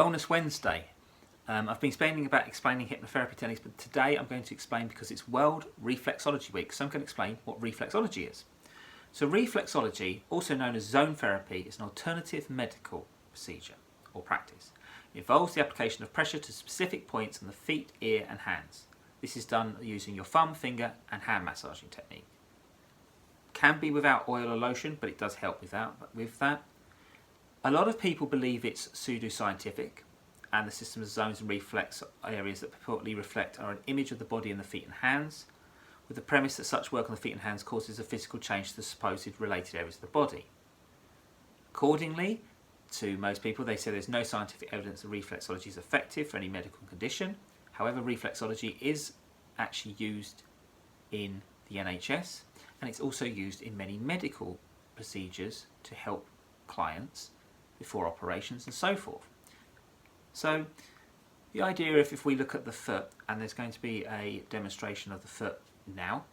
Wellness Wednesday. I've been explaining hypnotherapy techniques, but today I'm going to explain because it's World Reflexology Week, so I'm going to explain what reflexology is. So reflexology, also known as zone therapy, is an alternative medical procedure or practice. It involves the application of pressure to specific points on the feet, ear and hands. This is done using your thumb, finger and hand massaging technique. Can be without oil or lotion, but it does help with that. A lot of people believe it's pseudoscientific, and the system of zones and reflex areas that purportedly reflect are an image of the body in the feet and hands, with the premise that such work on the feet and hands causes a physical change to the supposed related areas of the body. Accordingly, to most people, they say there's no scientific evidence that reflexology is effective for any medical condition. However, reflexology is actually used in the NHS, and it's also used in many medical procedures to help clients before operations and so forth. So the idea if we look at the foot, and there's going to be a demonstration of the foot now.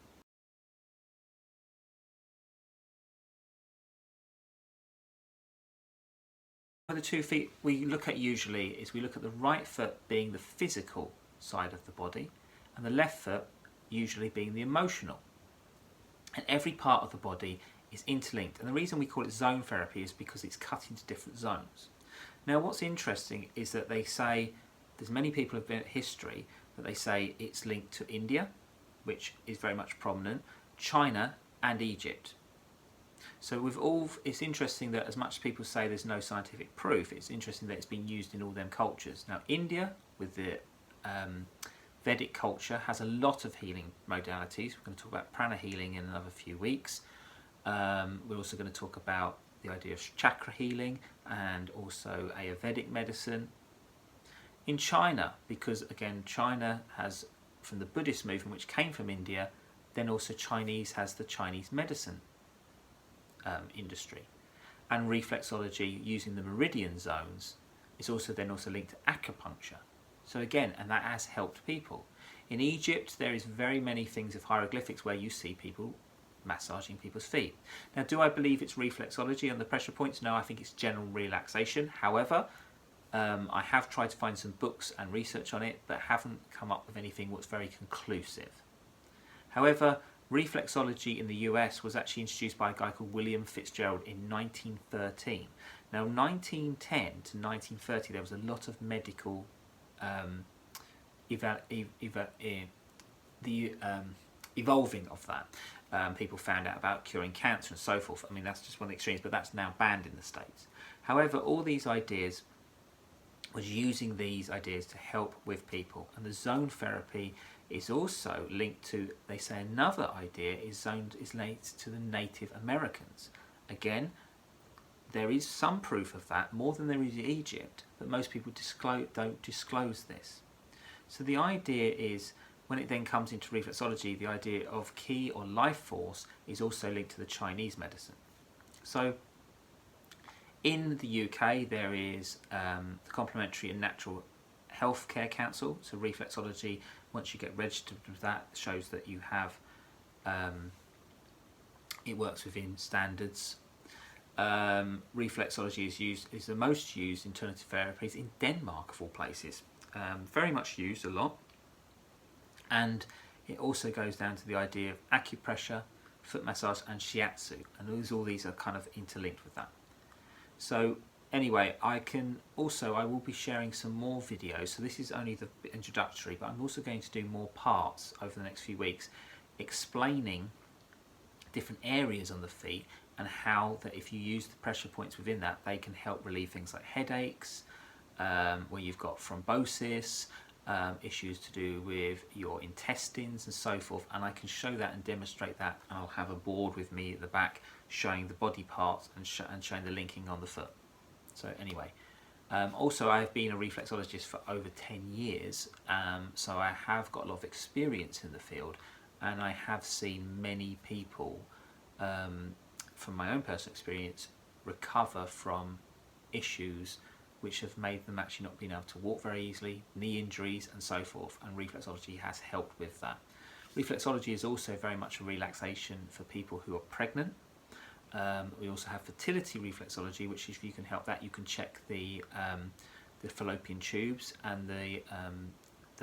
The 2 feet we look at usually is we look at the right foot being the physical side of the body and the left foot usually being the emotional. And every part of the body is interlinked, and the reason we call it zone therapy is because it's cut into different zones. Now what's interesting is that they say, there's many people who've been at history, that they say it's linked to India, which is very much prominent, China and Egypt. So it's interesting that as much as people say there's no scientific proof, it's interesting that it's been used in all them cultures. Now India, with the Vedic culture, has a lot of healing modalities. We're going to talk about prana healing in another few weeks. We're also going to talk about the idea of chakra healing and also Ayurvedic medicine. In China, because again China has, from the Buddhist movement which came from India, then also Chinese has the Chinese medicine industry. And reflexology using the meridian zones is also linked to acupuncture. So again, and that has helped people. In Egypt there is very many things of hieroglyphics where you see people massaging people's feet. Now, do I believe it's reflexology on the pressure points? No, I think it's general relaxation. However, I have tried to find some books and research on it, but haven't come up with anything that's very conclusive. However, reflexology in the US was actually introduced by a guy called William Fitzgerald in 1913. Now, 1910 to 1930, there was a lot of medical evolving of that. People found out about curing cancer and so forth. I mean, that's just one of the extremes, but that's now banned in the States. However, all these ideas was using these ideas to help with people. And the zone therapy is also linked to, they say another idea is linked to the Native Americans. Again, there is some proof of that, more than there is in Egypt, but most people don't disclose this. So the idea is, when it then comes into reflexology, the idea of ki or life force is also linked to the Chinese medicine. So in the UK there is the Complementary and Natural Healthcare Council. So reflexology, once you get registered with that, shows that you have, it works within standards. Reflexology is the most used alternative therapies in Denmark of all places. Very much used a lot. And it also goes down to the idea of acupressure, foot massage and shiatsu, and all these are kind of interlinked with that. So anyway, I will be sharing some more videos. So this is only the introductory, but I'm also going to do more parts over the next few weeks explaining different areas on the feet and how that if you use the pressure points within that, they can help relieve things like headaches, where you've got thrombosis, issues to do with your intestines and so forth, and I can show that and demonstrate that, and I'll have a board with me at the back showing the body parts and showing the linking on the foot. So anyway, also I have been a reflexologist for over 10 years, so I have got a lot of experience in the field, and I have seen many people from my own personal experience recover from issues which have made them actually not being able to walk very easily, knee injuries and so forth, and reflexology has helped with that. Reflexology is also very much a relaxation for people who are pregnant. We also have fertility reflexology, which if you can help that, you can check the the fallopian tubes and the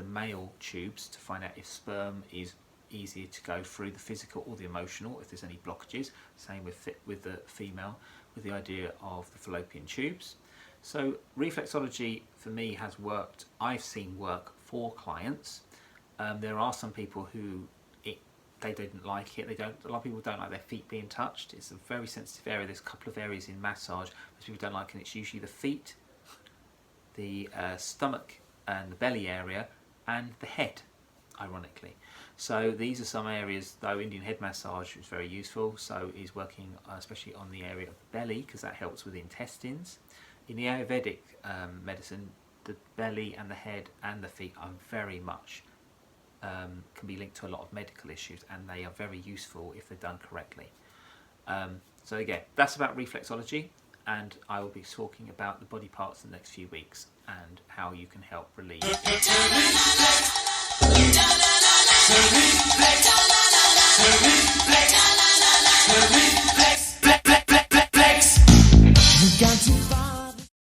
male tubes to find out if sperm is easier to go through, the physical or the emotional, if there's any blockages. Same with the female, with the idea of the fallopian tubes. So reflexology for me has worked, I've seen work for clients. There are some people who they didn't like it. A lot of people don't like their feet being touched. It's a very sensitive area. There's a couple of areas in massage that people don't like, and it's usually the feet, the stomach and the belly area, and the head, ironically. So these are some areas, though Indian head massage is very useful, so is working especially on the area of the belly, because that helps with the intestines. In the Ayurvedic medicine, the belly and the head and the feet are very much can be linked to a lot of medical issues, and they are very useful if they're done correctly. So again, that's about reflexology, and I will be talking about the body parts in the next few weeks and how you can help relieve it.